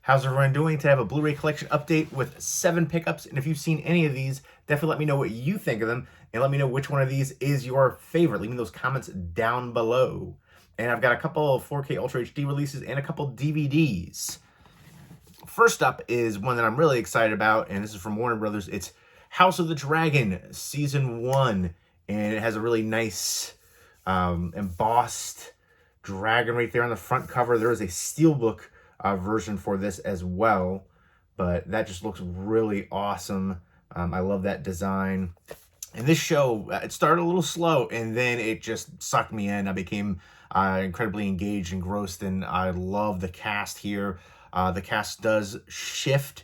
How's everyone doing? Today I have a Blu-ray collection update with 7 pickups, and if you've seen any of these, definitely let me know what you think of them, and let me know which one of these is your favorite. Leave me those comments down below. And I've got a couple of 4K Ultra HD releases and a couple DVDs. First up is one that I'm really excited about, and this is from Warner Brothers. It's House of the Dragon Season 1, and it has a really nice embossed dragon right there on the front cover. There is a Steelbook version for this as well, but that just looks really awesome. I love that design. And this show, it started a little slow, and then it just sucked me in. I became incredibly engaged and engrossed, and I love the cast here. The cast does shift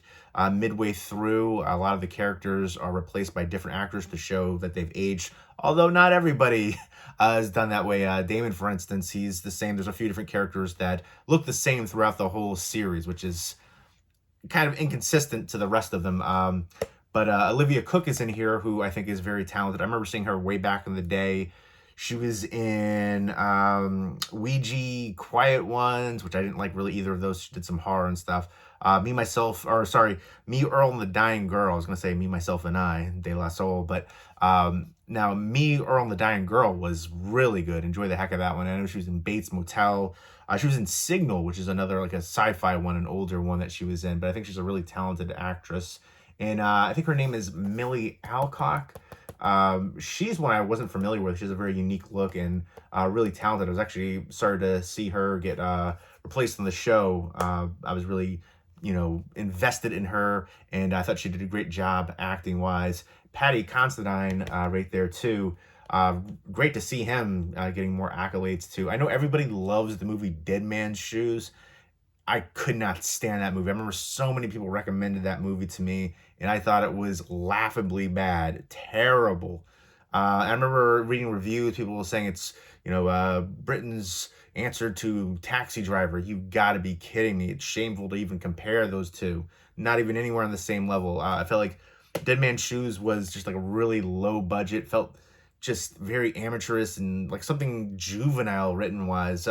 midway through. A lot of the characters are replaced by different actors to show that they've aged, although not everybody has done that way. Damon, for instance, he's the same. There's a few different characters that look the same throughout the whole series, which is kind of inconsistent to the rest of them. But Olivia Cooke is in here, who I think is very talented. I remember seeing her way back in the day. She was in Ouija, Quiet Ones, which I didn't like really either of those. She did some horror and stuff. Me, Earl, and the Dying Girl. I was going to say Me, Myself, and I, De La Soul. But now, Me, Earl, and the Dying Girl was really good. Enjoy the heck of that one. I know she was in Bates Motel. She was in Signal, which is another like a sci-fi one, an older one that she was in. But I think she's a really talented actress. And I think her name is Millie Alcock. She's one I wasn't familiar with. She has a very unique look and really talented. I was actually sorry to see her get replaced on the show. I was really, invested in her, and I thought she did a great job acting-wise. Paddy Considine right there, too. Great to see him getting more accolades, too. I know everybody loves the movie Dead Man's Shoes. I could not stand that movie. I remember so many people recommended that movie to me, and I thought it was laughably bad, terrible. I remember reading reviews, people were saying it's, Britain's answer to Taxi Driver. You gotta be kidding me. It's shameful to even compare those two. Not even anywhere on the same level. I felt like Dead Man's Shoes was just like a really low budget, felt just very amateurish and like something juvenile written-wise.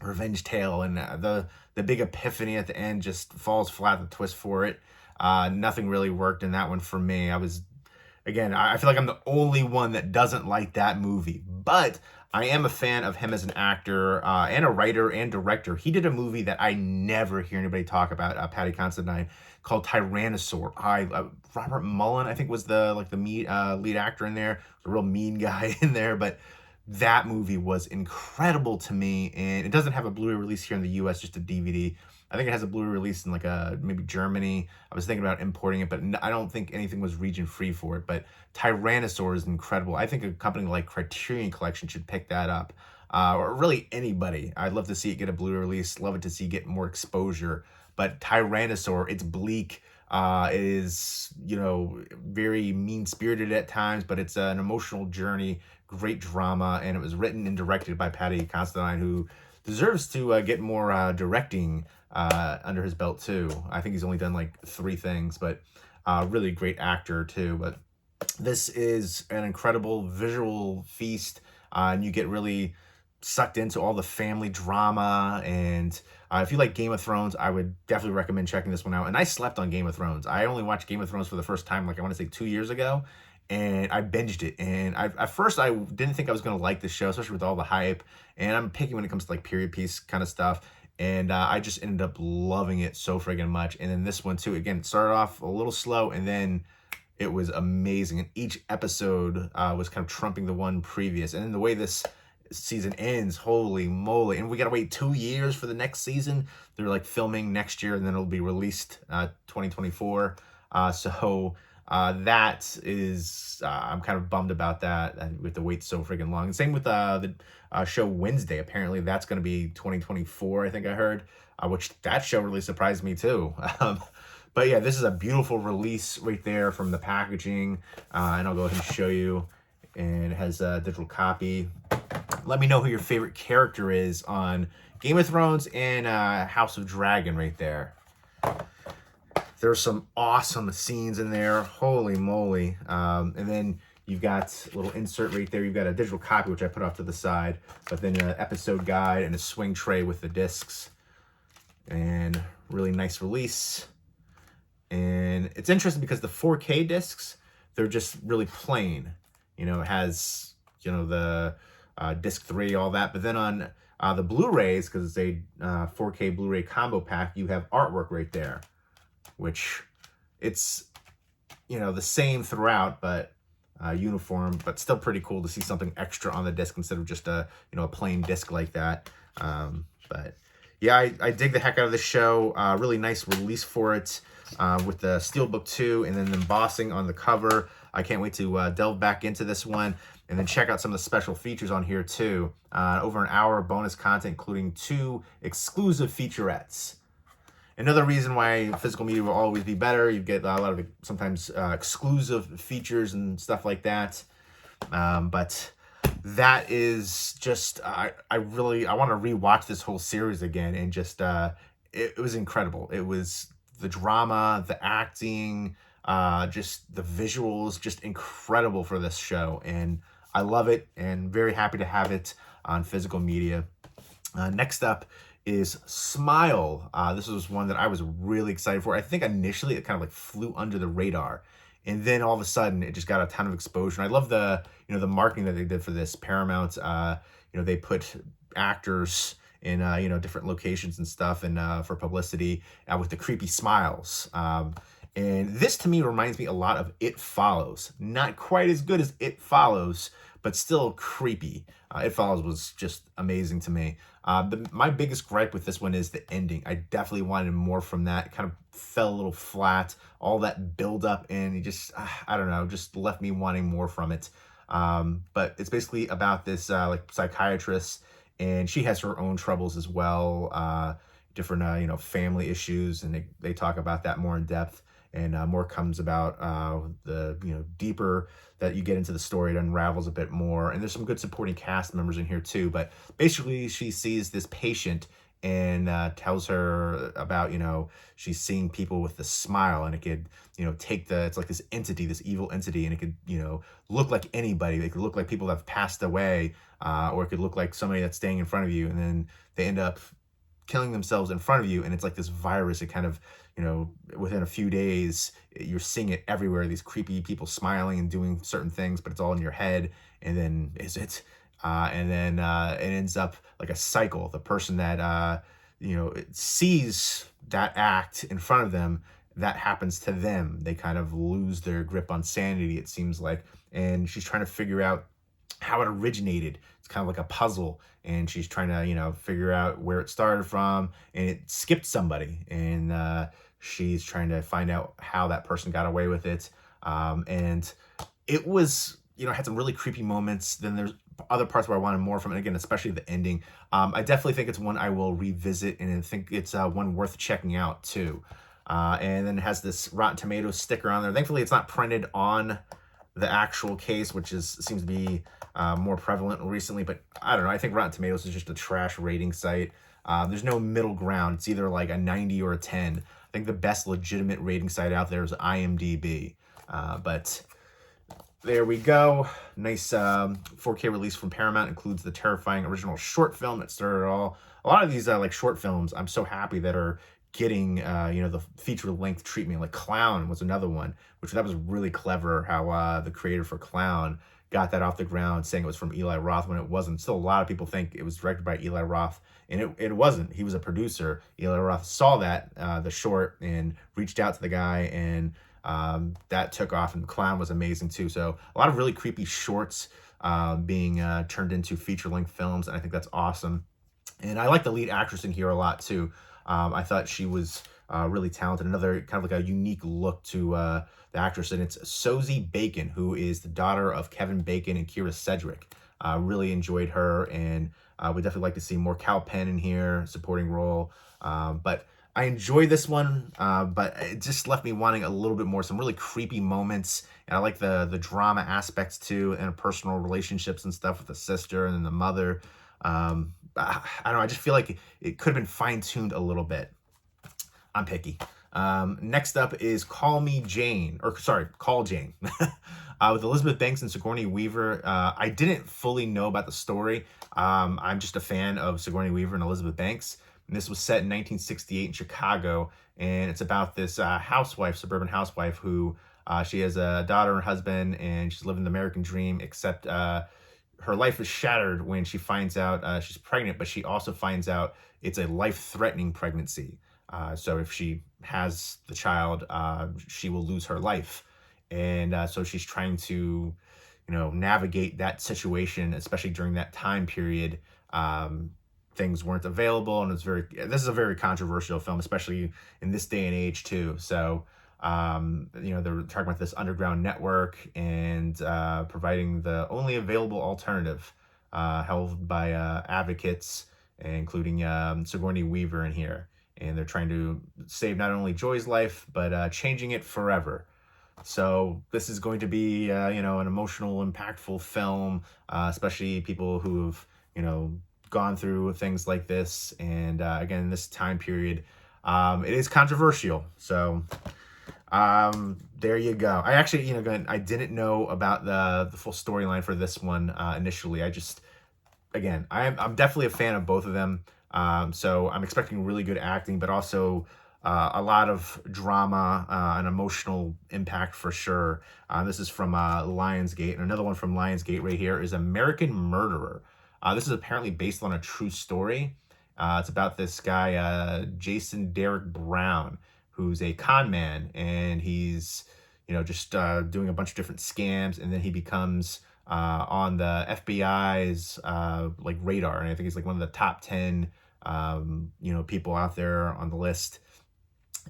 Revenge tale, and the big epiphany at the end just falls flat, the twist for it. Nothing really worked in that one for me. I feel like I'm the only one that doesn't like that movie, but I am a fan of him as an actor and a writer and director. He did a movie that I never hear anybody talk about, Paddy Considine, called Tyrannosaur. Robert Mullen, I think, was the lead actor in there. A real mean guy in there, but that movie was incredible to me, and it doesn't have a Blu-ray release here in the US, just a DVD. I think it has a Blu-ray release in maybe Germany. I was thinking about importing it, but I don't think anything was region free for it. But Tyrannosaur is incredible. I think a company like Criterion Collection should pick that up, or really anybody. I'd love to see it get a Blu-ray release. Love it to see it get more exposure. But Tyrannosaur, it's bleak. It is, very mean-spirited at times, but it's an emotional journey, great drama, and it was written and directed by Paddy Considine, who deserves to get more directing under his belt, too. I think he's only done 3 things, but really great actor, too. But this is an incredible visual feast, and you get really sucked into all the family drama. And if you like Game of Thrones, I would definitely recommend checking this one out. And I slept on Game of Thrones. I only watched Game of Thrones for the first time, I want to say 2 years ago, and I binged it. And at first I didn't think I was going to like the show, especially with all the hype. And I'm picky when it comes to period piece kind of stuff. And I just ended up loving it so friggin' much. And then this one too, again, it started off a little slow, and then it was amazing. And each episode was kind of trumping the one previous. And then the way this season ends, holy moly. And we gotta wait 2 years for the next season. They're filming next year, and then it'll be released 2024. That is, I'm kind of bummed about that. We have to wait so friggin' long. And same with the show Wednesday. Apparently that's going to be 2024, I think I heard, which that show really surprised me too. But yeah, this is a beautiful release right there from the packaging. And I'll go ahead and show you. And it has a digital copy. Let me know who your favorite character is on Game of Thrones and House of Dragon right there. There's some awesome scenes in there. Holy moly. And then you've got a little insert right there. You've got a digital copy, which I put off to the side, but then an episode guide and a swing tray with the discs. And Really nice release. And it's interesting because the 4K discs, they're just really plain. You know, it has, you know, the disc 3, all that. But then on the Blu-rays, because it's a 4K Blu-ray combo pack, you have artwork right there, which it's, you know, the same throughout, but uniform, but still pretty cool to see something extra on the disc instead of just a, you know, a plain disc like that. But yeah, I dig the heck out of this show. Really nice release for it with the Steelbook 2 and then the embossing on the cover. I can't wait to delve back into this one and then check out some of the special features on here too. Over an hour of bonus content, including 2 exclusive featurettes. Another reason why physical media will always be better. You get a lot of sometimes exclusive features and stuff like that. But that is just, I want to rewatch this whole series again, and just, it was incredible. It was the drama, the acting, just the visuals, just incredible for this show. And I love it and very happy to have it on physical media. Next up is Smile. This was one that I was really excited for. I think initially it kind of like flew under the radar, and then all of a sudden it just got a ton of exposure. And I love the, you know, the marketing that they did for this. Paramount, you know, they put actors in, you know, different locations and stuff, and for publicity with the creepy smiles. And this to me reminds me a lot of It Follows. Not quite as good as It Follows, but still creepy. It Follows was just amazing to me. My biggest gripe with this one is the ending. I definitely wanted more from that. It kind of fell a little flat. All that build up, and it just, I don't know, just left me wanting more from it. But it's basically about this like psychiatrist, and she has her own troubles as well. Different, you know, family issues, and they talk about that more in depth. And more comes about the, you know, deeper that you get into the story, it unravels a bit more. And there's some good supporting cast members in here too. But basically she sees this patient and tells her about, you know, she's seeing people with the smile, and it could, you know, it's like this entity, this evil entity, and it could, you know, look like anybody. It could look like people that have passed away, or it could look like somebody that's staying in front of you, and then they end up killing themselves in front of you. And it's like this virus. It kind of, you know, within a few days, you're seeing it everywhere. These creepy people smiling and doing certain things, but it's all in your head. And then and then it ends up like a cycle. The person that, you know, sees that act in front of them, that happens to them. They kind of lose their grip on sanity, it seems like. And she's trying to figure out how it originated. It's kind of like a puzzle, and she's trying to, you know, figure out where it started from, and it skipped somebody, and she's trying to find out how that person got away with it. And it was, you know, had some really creepy moments. Then there's other parts where I wanted more from it, again, especially the ending. I definitely think it's one I will revisit, and I think it's one worth checking out too. And then it has this Rotten Tomatoes sticker on there. Thankfully, it's not printed on the actual case, which seems to be more prevalent recently, but I don't know. I think Rotten Tomatoes is just a trash rating site. There's no middle ground. It's either like a 90 or a 10. I think the best legitimate rating site out there is IMDb. But there we go. Nice 4K release from Paramount. Includes the terrifying original short film that started it all. A lot of these like short films, I'm so happy that are getting you know, the feature-length treatment. Like Clown was another one, which that was really clever how the creator for Clown got that off the ground, saying it was from Eli Roth when it wasn't. Still, a lot of people think it was directed by Eli Roth, and it wasn't. He was a producer. Eli Roth saw that, the short, and reached out to the guy, and that took off, and Clown was amazing too. So a lot of really creepy shorts being turned into feature-length films, and I think that's awesome. And I like the lead actress in here a lot too. I thought she was really talented. Another kind of like a unique look to the actress, and it's Sosie Bacon, who is the daughter of Kevin Bacon and Kira Sedgwick. Really enjoyed her, and would definitely like to see more Cal Penn in here, supporting role. But I enjoyed this one, but it just left me wanting a little bit more. Some really creepy moments, and I like the drama aspects too, and personal relationships and stuff with the sister and then the mother. I don't know. I just feel like it could have been fine-tuned a little bit. I'm picky. Next up is Call Jane. With Elizabeth Banks and Sigourney Weaver. I didn't fully know about the story. I'm just a fan of Sigourney Weaver and Elizabeth Banks. And this was set in 1968 in Chicago, and it's about this housewife, suburban housewife, who she has a daughter and husband, and she's living the American dream, except her life is shattered when she finds out she's pregnant, but she also finds out it's a life-threatening pregnancy. So if she has the child, she will lose her life. And so she's trying to, navigate that situation, especially during that time period. Things weren't available, and this is a very controversial film, especially in this day and age too. So, they're talking about this underground network and providing the only available alternative held by advocates, including Sigourney Weaver in here. And they're trying to save not only Joy's life, but changing it forever. So this is going to be, an emotional, impactful film, especially people who've, gone through things like this. And again, in this time period, it is controversial. So there you go. I actually, again, I didn't know about the full storyline for this one initially. I'm definitely a fan of both of them. So I'm expecting really good acting, but also a lot of drama and emotional impact for sure. This is from Lionsgate. And another one from Lionsgate right here is American Murderer. This is apparently based on a true story. It's about this guy, Jason Derek Brown, who's a con man. And he's, just doing a bunch of different scams. And then he becomes on the FBI's radar. And I think he's like one of the top 10, people out there on the list.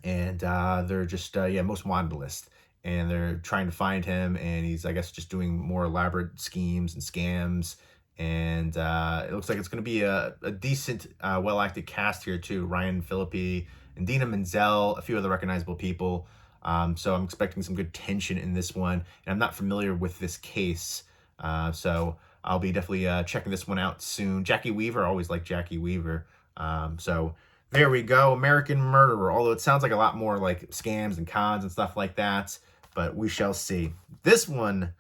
And they're just most wanted list, and they're trying to find him, and he's, I guess, just doing more elaborate schemes and scams. And it looks like it's going to be a decent, well-acted cast here too. Ryan Phillippe and Dina Menzel, a few other recognizable people. So I'm expecting some good tension in this one, and I'm not familiar with this case, so I'll be definitely checking this one out soon. Jackie Weaver, I always like Jackie Weaver. So there we go, American Murderer. Although it sounds like a lot more like scams and cons and stuff like that, but we shall see. This one,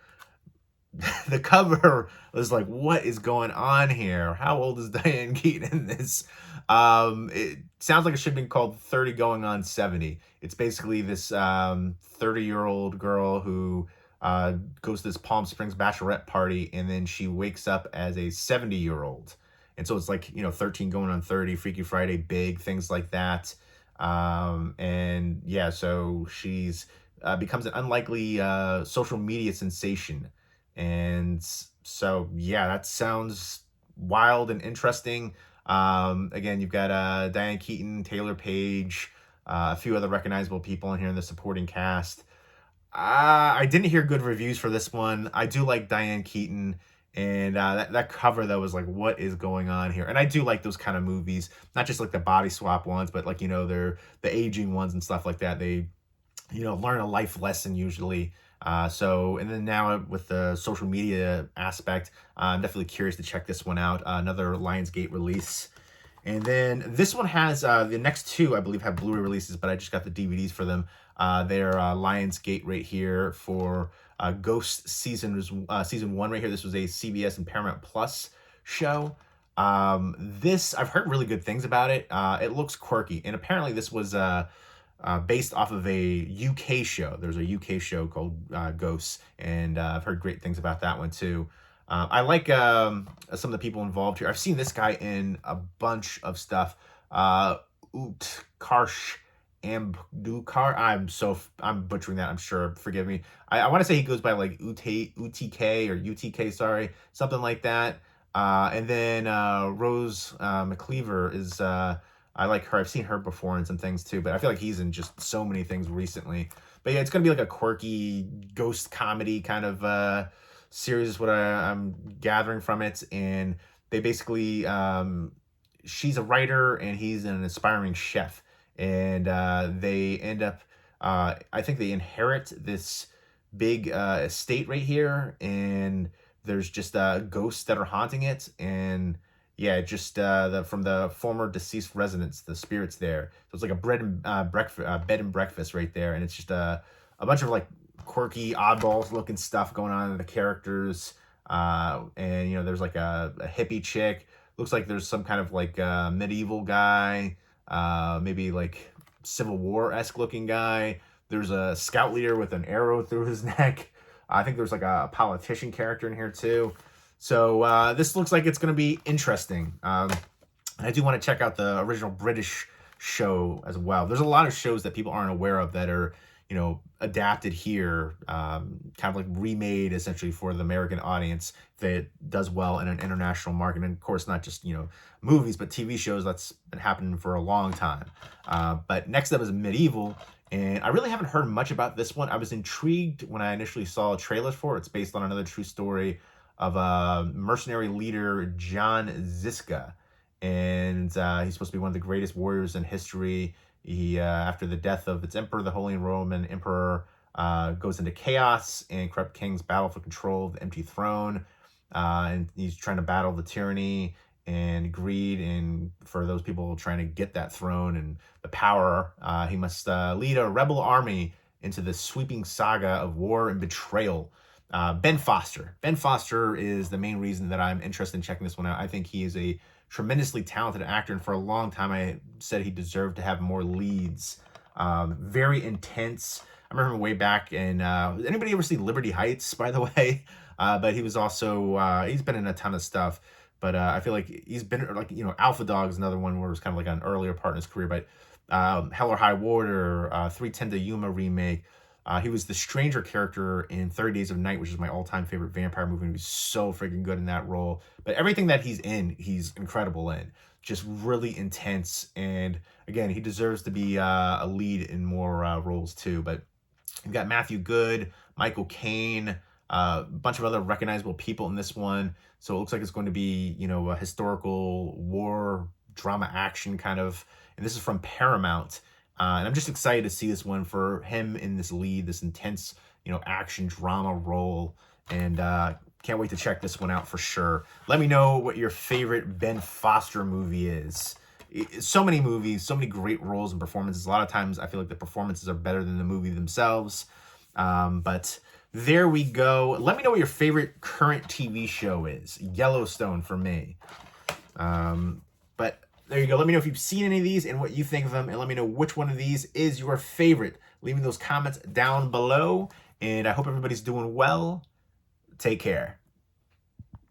the cover was like, what is going on here? How old is Diane Keaton in this? It sounds like it should have been called 30 Going on 70. It's basically this 30-year-old girl who goes to this Palm Springs bachelorette party, and then she wakes up as a 70-year-old. And so it's like, 13 going on 30, Freaky Friday, Big, things like that. And yeah, so she's becomes an unlikely social media sensation. And so, yeah, that sounds wild and interesting. Again, you've got Diane Keaton, Taylor Page, a few other recognizable people in here in the supporting cast. I didn't hear good reviews for this one. I do like Diane Keaton. And that cover, though, was like, what is going on here? And I do like those kind of movies, not just like the body swap ones, but like, they're the aging ones and stuff like that. They, learn a life lesson usually. And then now with the social media aspect, I'm definitely curious to check this one out. Another Lionsgate release. And then this one has, the next two, I believe, have Blu-ray releases, but I just got the DVDs for them. They're Lionsgate right here for Ghost season 1 right here. This was a CBS and Paramount Plus show. This, I've heard really good things about it. It looks quirky, and apparently this was based off of a UK show. There's a UK show called Ghosts, and I've heard great things about that one too. I like some of the people involved here. I've seen this guy in a bunch of stuff. Utkarsh Ambudkar. I'm butchering that, I'm sure. Forgive me. I want to say he goes by like UTK or UTK, sorry, something like that. And then Rose McCleaver is, I like her. I've seen her before in some things too, but I feel like he's in just so many things recently. But yeah, it's going to be like a quirky ghost comedy kind of series is what I'm gathering from it. And they basically, she's a writer and he's an aspiring chef. And they end up, I think they inherit this big estate right here. And there's just ghosts that are haunting it. And yeah, just from the former deceased residents, the spirits there. So it's like a bed and breakfast right there. And it's just a bunch of like quirky, oddballs looking stuff going on in the characters. And there's like a hippie chick Looks like there's some kind of like medieval guy, maybe like Civil War-esque looking guy. There's a scout leader with an arrow through his neck. I think there's like a politician character in here too. So this looks like it's going to be interesting. I do want to check out the original British show as well. There's a lot of shows that people aren't aware of that are, adapted here, kind of like remade essentially for the American audience that does well in an international market. And of course, not just, movies, but TV shows. That's been happening for a long time. But next up is Medieval. And I really haven't heard much about this one. I was intrigued when I initially saw trailers for it. It's based on another true story of a mercenary leader, John Ziska. And he's supposed to be one of the greatest warriors in history. He, after the death of its emperor, the Holy Roman Emperor, goes into chaos, and corrupt kings battle for control of the empty throne. And he's trying to battle the tyranny and greed, and for those people trying to get that throne and the power, he must lead a rebel army into the sweeping saga of war and betrayal. Ben Foster. Ben Foster is the main reason that I'm interested in checking this one out. I think he is a tremendously talented actor, and for a long time I said he deserved to have more leads. Very intense. I remember him way back in, anybody ever see Liberty Heights, by the way? But he was also, he's been in a ton of stuff. But I feel like he's been, like, Alpha Dog is another one where it was kind of like an earlier part in his career. But Hell or High Water, 310 to Yuma remake. He was the stranger character in 30 Days of Night, which is my all-time favorite vampire movie. He was so freaking good in that role. But everything that he's in, he's incredible in. Just really intense. And again, he deserves to be a lead in more roles too. But you've got Matthew Good, Michael Caine, a bunch of other recognizable people in this one. So it looks like it's going to be, a historical war drama action kind of. And this is from Paramount. And I'm just excited to see this one for him in this lead, this intense, action drama role. And can't wait to check this one out for sure. Let me know what your favorite Ben Foster movie is. So many movies, so many great roles and performances. A lot of times I feel like the performances are better than the movie themselves. But there we go. Let me know what your favorite current TV show is. Yellowstone for me. But there you go. Let me know if you've seen any of these and what you think of them. And let me know which one of these is your favorite. Leave me those comments down below. And I hope everybody's doing well. Take care.